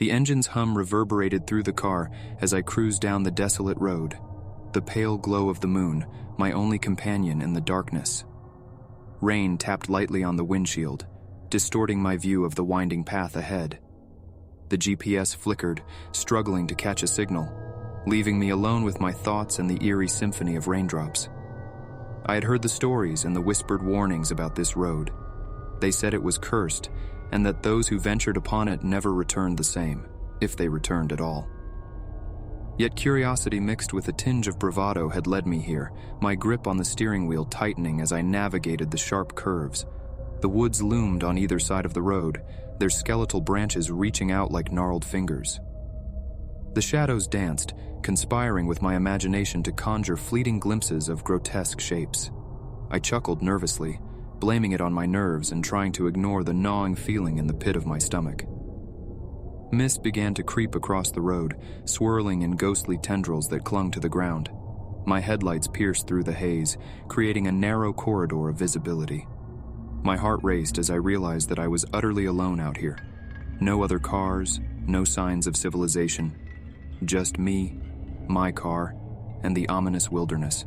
The engine's hum reverberated through the car as I cruised down the desolate road, the pale glow of the moon, my only companion in the darkness. Rain tapped lightly on the windshield, distorting my view of the winding path ahead. The GPS flickered, struggling to catch a signal, leaving me alone with my thoughts and the eerie symphony of raindrops. I had heard the stories and the whispered warnings about this road. They said it was cursed, and that those who ventured upon it never returned the same, if they returned at all. Yet curiosity mixed with a tinge of bravado had led me here, my grip on the steering wheel tightening as I navigated the sharp curves. The woods loomed on either side of the road, their skeletal branches reaching out like gnarled fingers. The shadows danced, conspiring with my imagination to conjure fleeting glimpses of grotesque shapes. I chuckled nervously, blaming it on my nerves and trying to ignore the gnawing feeling in the pit of my stomach. Mist began to creep across the road, swirling in ghostly tendrils that clung to the ground. My headlights pierced through the haze, creating a narrow corridor of visibility. My heart raced as I realized that I was utterly alone out here. No other cars, no signs of civilization. Just me, my car, and the ominous wilderness.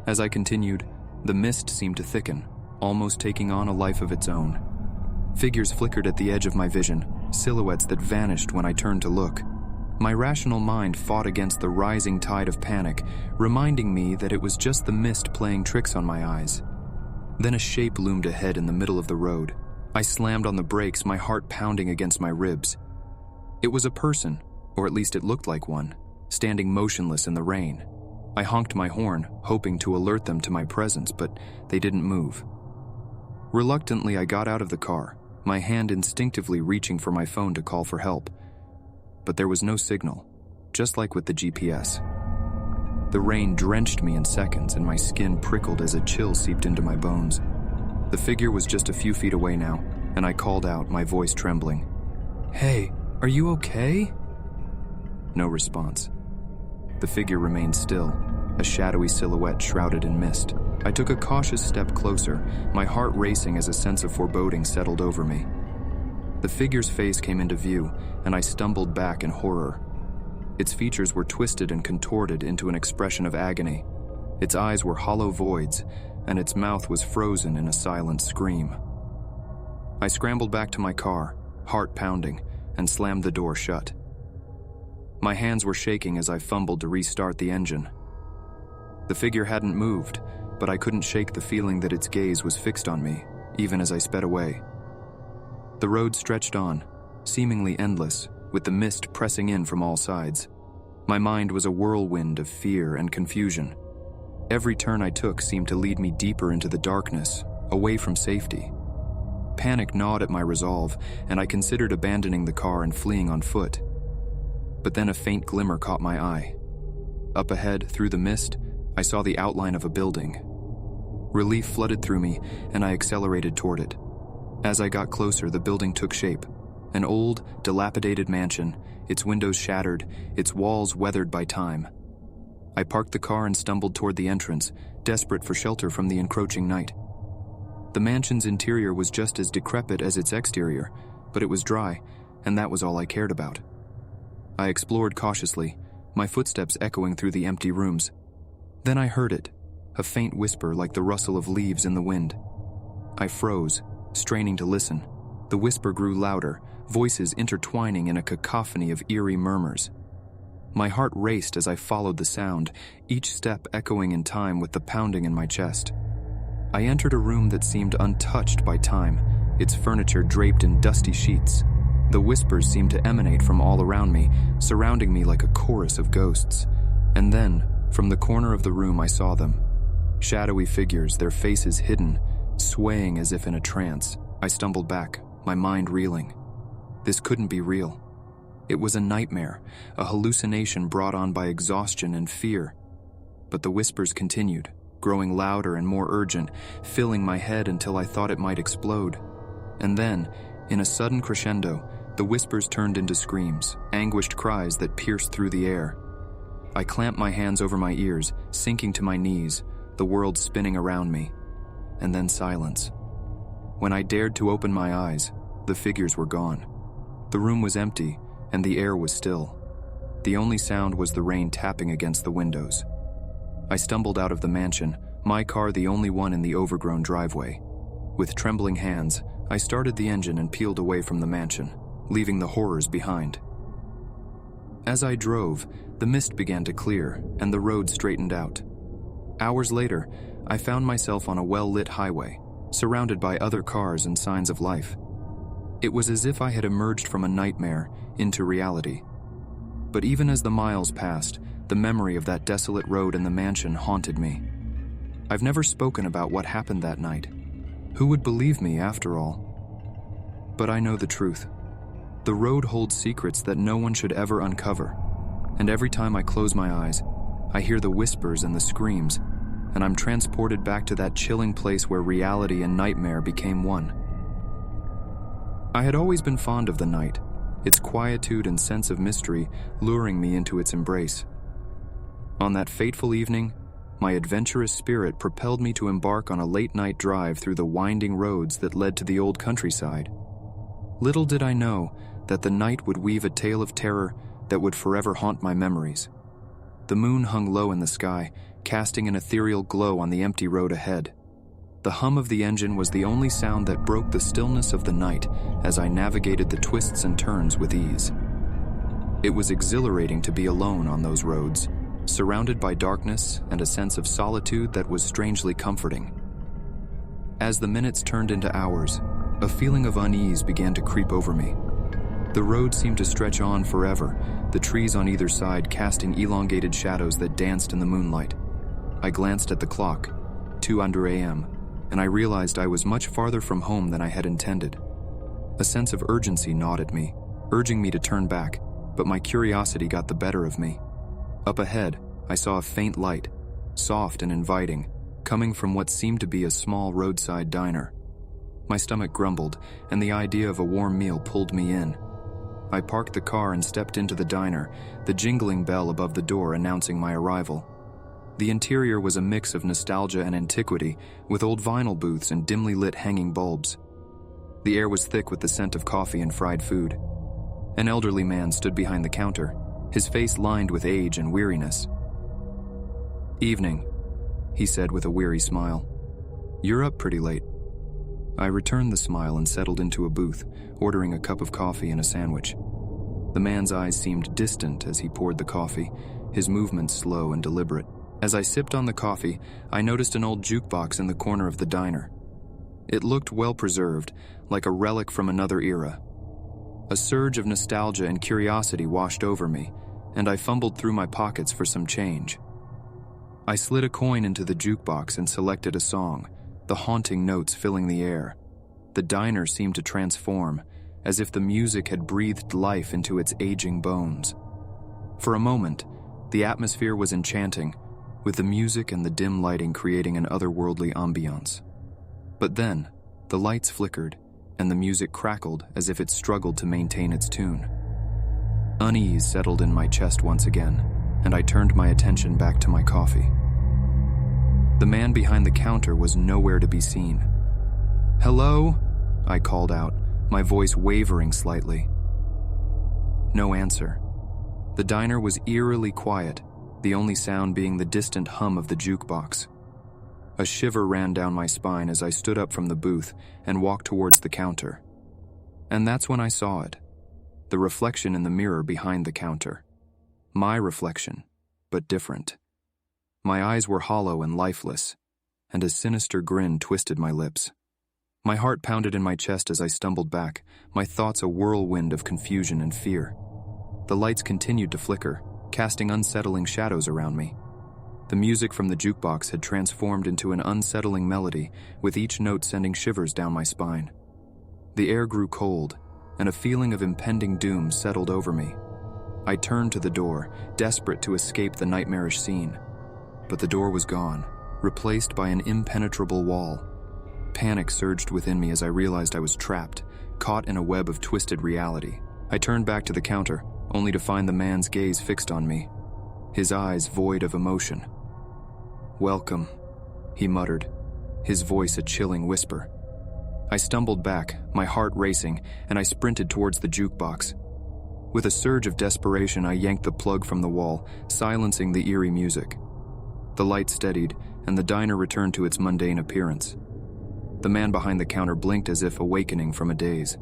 As I continued, the mist seemed to thicken, almost taking on a life of its own. Figures flickered at the edge of my vision, silhouettes that vanished when I turned to look. My rational mind fought against the rising tide of panic, reminding me that it was just the mist playing tricks on my eyes. Then a shape loomed ahead in the middle of the road. I slammed on the brakes, my heart pounding against my ribs. It was a person, or at least it looked like one, standing motionless in the rain. I honked my horn, hoping to alert them to my presence, but they didn't move. Reluctantly, I got out of the car, my hand instinctively reaching for my phone to call for help. But there was no signal, just like with the GPS. The rain drenched me in seconds, and my skin prickled as a chill seeped into my bones. The figure was just a few feet away now, and I called out, my voice trembling. "Hey, are you okay?" No response. The figure remained still, a shadowy silhouette shrouded in mist. I took a cautious step closer, my heart racing as a sense of foreboding settled over me. The figure's face came into view, and I stumbled back in horror. Its features were twisted and contorted into an expression of agony. Its eyes were hollow voids, and its mouth was frozen in a silent scream. I scrambled back to my car, heart pounding, and slammed the door shut. My hands were shaking as I fumbled to restart the engine. The figure hadn't moved, but I couldn't shake the feeling that its gaze was fixed on me, even as I sped away. The road stretched on, seemingly endless, with the mist pressing in from all sides. My mind was a whirlwind of fear and confusion. Every turn I took seemed to lead me deeper into the darkness, away from safety. Panic gnawed at my resolve, and I considered abandoning the car and fleeing on foot. But then a faint glimmer caught my eye. Up ahead, through the mist, I saw the outline of a building. Relief flooded through me, and I accelerated toward it. As I got closer, the building took shape. An old, dilapidated mansion, its windows shattered, its walls weathered by time. I parked the car and stumbled toward the entrance, desperate for shelter from the encroaching night. The mansion's interior was just as decrepit as its exterior, but it was dry, and that was all I cared about. I explored cautiously, my footsteps echoing through the empty rooms. Then I heard it, a faint whisper like the rustle of leaves in the wind. I froze, straining to listen. The whisper grew louder, voices intertwining in a cacophony of eerie murmurs. My heart raced as I followed the sound, each step echoing in time with the pounding in my chest. I entered a room that seemed untouched by time, its furniture draped in dusty sheets. The whispers seemed to emanate from all around me, surrounding me like a chorus of ghosts. And then, from the corner of the room, I saw them. Shadowy figures, their faces hidden, swaying as if in a trance. I stumbled back, my mind reeling. This couldn't be real. It was a nightmare, a hallucination brought on by exhaustion and fear. But the whispers continued, growing louder and more urgent, filling my head until I thought it might explode. And then, in a sudden crescendo, the whispers turned into screams, anguished cries that pierced through the air. I clamped my hands over my ears, sinking to my knees, the world spinning around me. And then silence. When I dared to open my eyes, the figures were gone. The room was empty, and the air was still. The only sound was the rain tapping against the windows. I stumbled out of the mansion, my car the only one in the overgrown driveway. With trembling hands, I started the engine and peeled away from the mansion, leaving the horrors behind. As I drove, the mist began to clear and the road straightened out. Hours later, I found myself on a well-lit highway, surrounded by other cars and signs of life. It was as if I had emerged from a nightmare into reality. But even as the miles passed, the memory of that desolate road and the mansion haunted me. I've never spoken about what happened that night. Who would believe me after all? But I know the truth. The road holds secrets that no one should ever uncover. And every time I close my eyes, I hear the whispers and the screams, and I'm transported back to that chilling place where reality and nightmare became one. I had always been fond of the night, its quietude and sense of mystery luring me into its embrace. On that fateful evening, my adventurous spirit propelled me to embark on a late-night drive through the winding roads that led to the old countryside. Little did I know that the night would weave a tale of terror that would forever haunt my memories. The moon hung low in the sky, casting an ethereal glow on the empty road ahead. The hum of the engine was the only sound that broke the stillness of the night as I navigated the twists and turns with ease. It was exhilarating to be alone on those roads, surrounded by darkness and a sense of solitude that was strangely comforting. As the minutes turned into hours, a feeling of unease began to creep over me. The road seemed to stretch on forever, the trees on either side casting elongated shadows that danced in the moonlight. I glanced at the clock, 2 a.m., and I realized I was much farther from home than I had intended. A sense of urgency gnawed at me, urging me to turn back, but my curiosity got the better of me. Up ahead, I saw a faint light, soft and inviting, coming from what seemed to be a small roadside diner. My stomach grumbled, and the idea of a warm meal pulled me in. I parked the car and stepped into the diner, the jingling bell above the door announcing my arrival. The interior was a mix of nostalgia and antiquity, with old vinyl booths and dimly lit hanging bulbs. The air was thick with the scent of coffee and fried food. An elderly man stood behind the counter, his face lined with age and weariness. "Evening," he said with a weary smile. "You're up pretty late." I returned the smile and settled into a booth, ordering a cup of coffee and a sandwich. The man's eyes seemed distant as he poured the coffee, his movements slow and deliberate. As I sipped on the coffee, I noticed an old jukebox in the corner of the diner. It looked well preserved, like a relic from another era. A surge of nostalgia and curiosity washed over me, and I fumbled through my pockets for some change. I slid a coin into the jukebox and selected a song, the haunting notes filling the air. The diner seemed to transform, as if the music had breathed life into its aging bones. For a moment, the atmosphere was enchanting, with the music and the dim lighting creating an otherworldly ambiance. But then, the lights flickered, and the music crackled as if it struggled to maintain its tune. Unease settled in my chest once again, and I turned my attention back to my coffee. The man behind the counter was nowhere to be seen. "Hello?" I called out, my voice wavering slightly. No answer. The diner was eerily quiet, the only sound being the distant hum of the jukebox. A shiver ran down my spine as I stood up from the booth and walked towards the counter. And that's when I saw it. The reflection in the mirror behind the counter. My reflection, but different. My eyes were hollow and lifeless, and a sinister grin twisted my lips. My heart pounded in my chest as I stumbled back, my thoughts a whirlwind of confusion and fear. The lights continued to flicker, casting unsettling shadows around me. The music from the jukebox had transformed into an unsettling melody, with each note sending shivers down my spine. The air grew cold, and a feeling of impending doom settled over me. I turned to the door, desperate to escape the nightmarish scene. But the door was gone, replaced by an impenetrable wall. Panic surged within me as I realized I was trapped, caught in a web of twisted reality. I turned back to the counter, only to find the man's gaze fixed on me, his eyes void of emotion. "Welcome," he muttered, his voice a chilling whisper. I stumbled back, my heart racing, and I sprinted towards the jukebox. With a surge of desperation, I yanked the plug from the wall, silencing the eerie music. The light steadied, and the diner returned to its mundane appearance. The man behind the counter blinked as if awakening from a daze.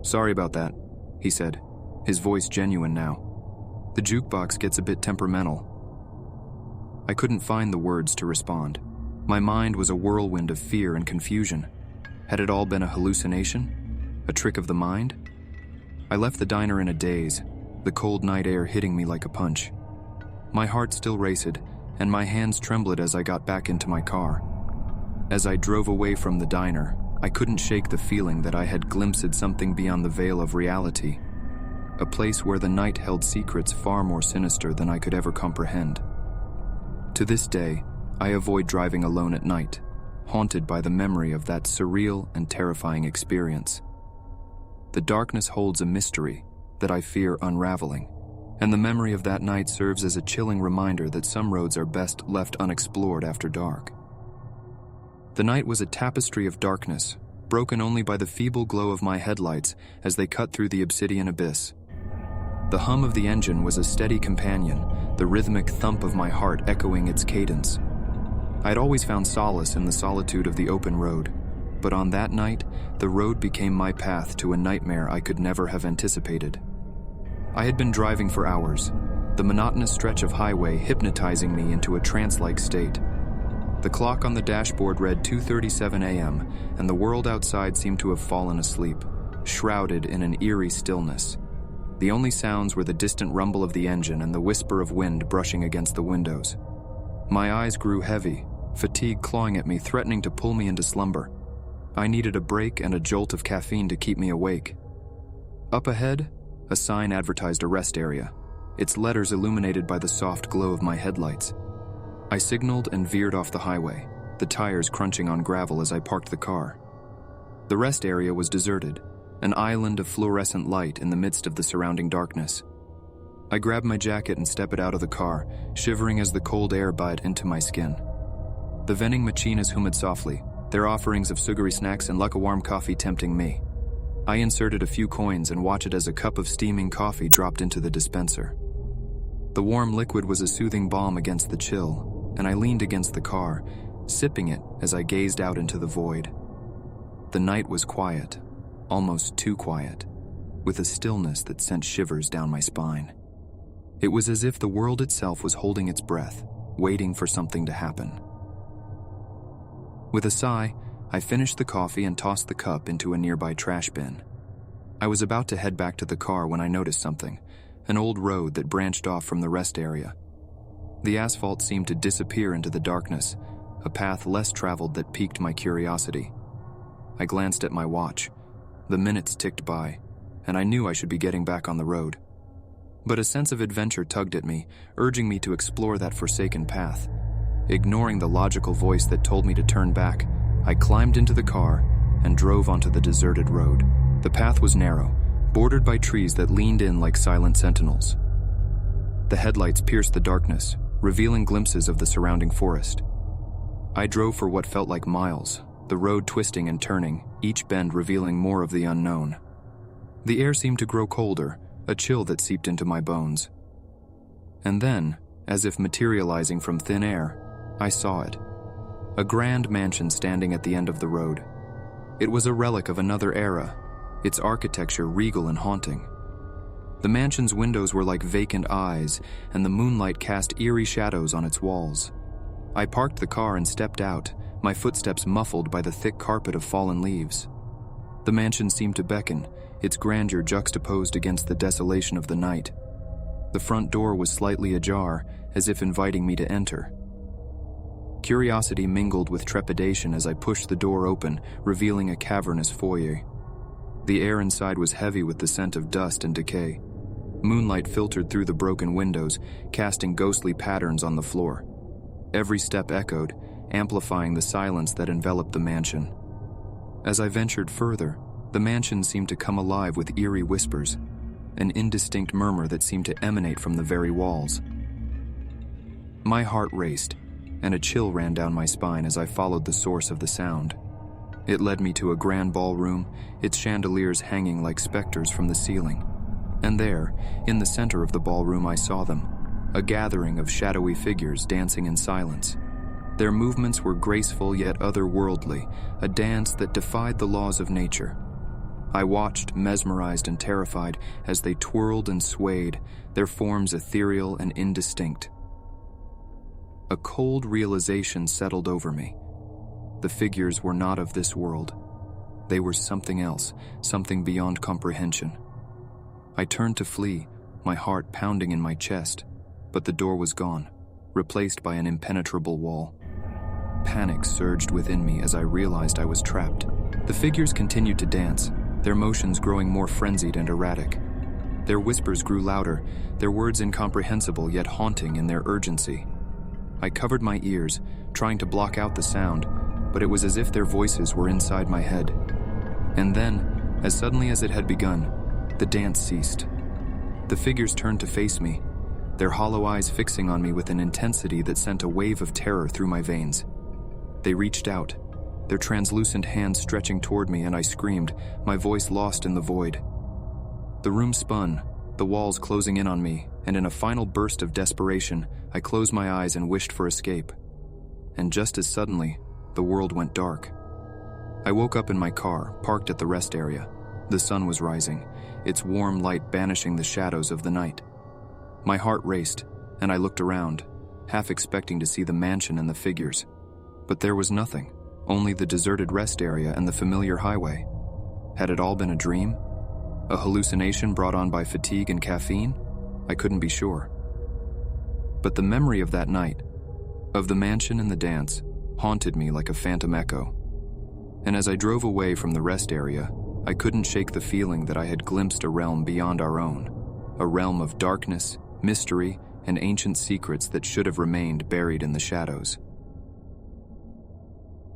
"Sorry about that," he said, his voice genuine now. "The jukebox gets a bit temperamental." I couldn't find the words to respond. My mind was a whirlwind of fear and confusion. Had it all been a hallucination? A trick of the mind? I left the diner in a daze, the cold night air hitting me like a punch. My heart still raced, and my hands trembled as I got back into my car. As I drove away from the diner, I couldn't shake the feeling that I had glimpsed something beyond the veil of reality, a place where the night held secrets far more sinister than I could ever comprehend. To this day, I avoid driving alone at night, haunted by the memory of that surreal and terrifying experience. The darkness holds a mystery that I fear unraveling, and the memory of that night serves as a chilling reminder that some roads are best left unexplored after dark. The night was a tapestry of darkness, broken only by the feeble glow of my headlights as they cut through the obsidian abyss. The hum of the engine was a steady companion, the rhythmic thump of my heart echoing its cadence. I had always found solace in the solitude of the open road, but on that night, the road became my path to a nightmare I could never have anticipated. I had been driving for hours, the monotonous stretch of highway hypnotizing me into a trance-like state. The clock on the dashboard read 2:37 a.m., and the world outside seemed to have fallen asleep, shrouded in an eerie stillness. The only sounds were the distant rumble of the engine and the whisper of wind brushing against the windows. My eyes grew heavy, fatigue clawing at me, threatening to pull me into slumber. I needed a break and a jolt of caffeine to keep me awake. Up ahead, a sign advertised a rest area, its letters illuminated by the soft glow of my headlights. I signaled and veered off the highway, the tires crunching on gravel as I parked the car. The rest area was deserted, an island of fluorescent light in the midst of the surrounding darkness. I grabbed my jacket and stepped out of the car, shivering as the cold air bit into my skin. The vending machinas hummed softly, their offerings of sugary snacks and lukewarm coffee tempting me. I inserted a few coins and watched as a cup of steaming coffee dropped into the dispenser. The warm liquid was a soothing balm against the chill, and I leaned against the car, sipping it as I gazed out into the void. The night was quiet, almost too quiet, with a stillness that sent shivers down my spine. It was as if the world itself was holding its breath, waiting for something to happen. With a sigh, I finished the coffee and tossed the cup into a nearby trash bin. I was about to head back to the car when I noticed something, an old road that branched off from the rest area. The asphalt seemed to disappear into the darkness, a path less traveled that piqued my curiosity. I glanced at my watch. The minutes ticked by, and I knew I should be getting back on the road. But a sense of adventure tugged at me, urging me to explore that forsaken path. Ignoring the logical voice that told me to turn back, I climbed into the car and drove onto the deserted road. The path was narrow, bordered by trees that leaned in like silent sentinels. The headlights pierced the darkness, revealing glimpses of the surrounding forest. I drove for what felt like miles, the road twisting and turning, each bend revealing more of the unknown. The air seemed to grow colder, a chill that seeped into my bones. And then, as if materializing from thin air, I saw it. A grand mansion standing at the end of the road. It was a relic of another era, its architecture regal and haunting. The mansion's windows were like vacant eyes, and the moonlight cast eerie shadows on its walls. I parked the car and stepped out, my footsteps muffled by the thick carpet of fallen leaves. The mansion seemed to beckon, its grandeur juxtaposed against the desolation of the night. The front door was slightly ajar, as if inviting me to enter. Curiosity mingled with trepidation as I pushed the door open, revealing a cavernous foyer. The air inside was heavy with the scent of dust and decay. Moonlight filtered through the broken windows, casting ghostly patterns on the floor. Every step echoed, amplifying the silence that enveloped the mansion. As I ventured further, the mansion seemed to come alive with eerie whispers, an indistinct murmur that seemed to emanate from the very walls. My heart raced, and a chill ran down my spine as I followed the source of the sound. It led me to a grand ballroom, its chandeliers hanging like specters from the ceiling. And there, in the center of the ballroom, I saw them, a gathering of shadowy figures dancing in silence. Their movements were graceful yet otherworldly, a dance that defied the laws of nature. I watched, mesmerized and terrified, as they twirled and swayed, their forms ethereal and indistinct. A cold realization settled over me. The figures were not of this world. They were something else, something beyond comprehension. I turned to flee, my heart pounding in my chest, but the door was gone, replaced by an impenetrable wall. Panic surged within me as I realized I was trapped. The figures continued to dance, their motions growing more frenzied and erratic. Their whispers grew louder, their words incomprehensible yet haunting in their urgency. I covered my ears, trying to block out the sound, but it was as if their voices were inside my head. And then, as suddenly as it had begun, the dance ceased. The figures turned to face me, their hollow eyes fixing on me with an intensity that sent a wave of terror through my veins. They reached out, their translucent hands stretching toward me, and I screamed, my voice lost in the void. The room spun, the walls closing in on me, and in a final burst of desperation, I closed my eyes and wished for escape. And just as suddenly, the world went dark. I woke up in my car, parked at the rest area. The sun was rising, its warm light banishing the shadows of the night. My heart raced, and I looked around, half expecting to see the mansion and the figures. But there was nothing, only the deserted rest area and the familiar highway. Had it all been a dream? A hallucination brought on by fatigue and caffeine? I couldn't be sure. But the memory of that night, of the mansion and the dance, haunted me like a phantom echo. And as I drove away from the rest area, I couldn't shake the feeling that I had glimpsed a realm beyond our own, a realm of darkness, mystery, and ancient secrets that should have remained buried in the shadows.